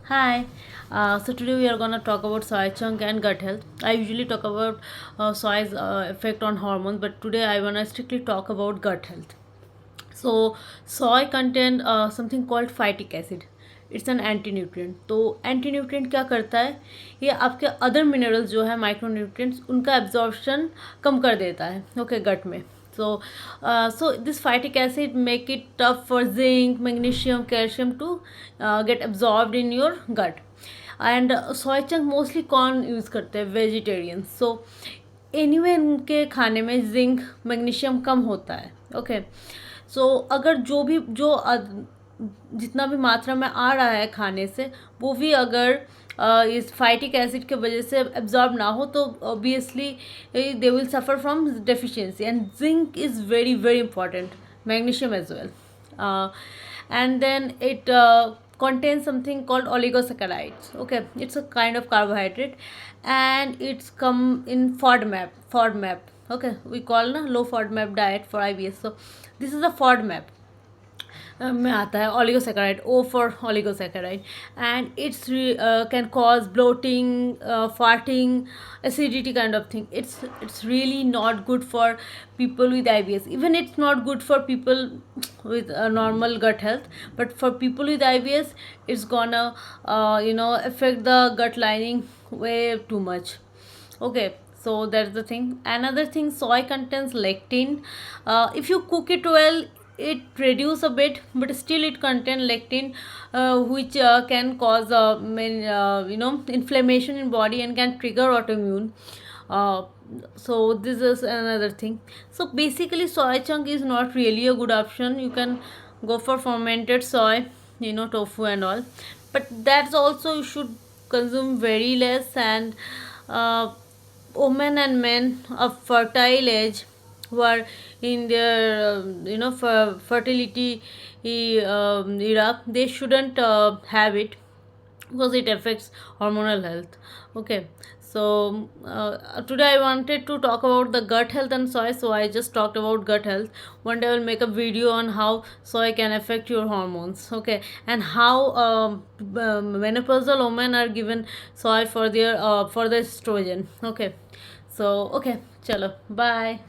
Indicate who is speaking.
Speaker 1: Hi. So today we are gonna talk about soy chunk and gut health. I usually talk about soy's effect on hormones, but today I wanna strictly talk about gut health. So soy contain something called phytic acid. It's an anti nutrient. तो anti nutrient क्या करता है, ये आपके other minerals जो है micro nutrients उनका absorption कम कर देता है ओके गट में. So this phytic acid make it tough for zinc, magnesium, calcium to get absorbed in your gut. And soya chunk mostly कौन यूज़ करते हैं, वेजिटेरियंस. सो एनीवे इनके खाने में जिंक मैग्नीशियम कम होता है ओके. सो अगर जो भी जितना भी मात्रा में आ रहा है खाने से वो भी अगर इस फाइटिक एसिड के वजह से एब्जॉर्ब ना हो तो obviously they will suffer from deficiency. And zinc is very very important, magnesium as well. And then it contains something called oligosaccharides. Okay, it's a kind of carbohydrate, and it's come in FODMAP. Okay, we call na low FODMAP diet for IBS. So this is a FODMAP में आता है oligosaccharide, O for oligosaccharide. And it's can cause bloating, farting, acidity kind of thing. It's really not good for people with IBS. Even it's not good for people with a normal gut health, but for people with IBS it's gonna affect the gut lining way too much. Okay, so that's the thing. Another thing, soy contains lectin. If you cook it well, it reduce a bit, but still it contain lectin, which can cause inflammation in body and can trigger autoimmune. So this is another thing. So basically soy chunk is not really a good option. You can go for fermented soy, tofu and all, but that's also you should consume very less. And women and men of fertile age who are in their for fertility era, they shouldn't have it because it affects hormonal health. Okay, so today I wanted to talk about the gut health and soy, so I just talked about gut health. One day I will make a video on how soy can affect your hormones. Okay, and how menopausal women are given soy for the estrogen. Okay, so okay, chalo, bye.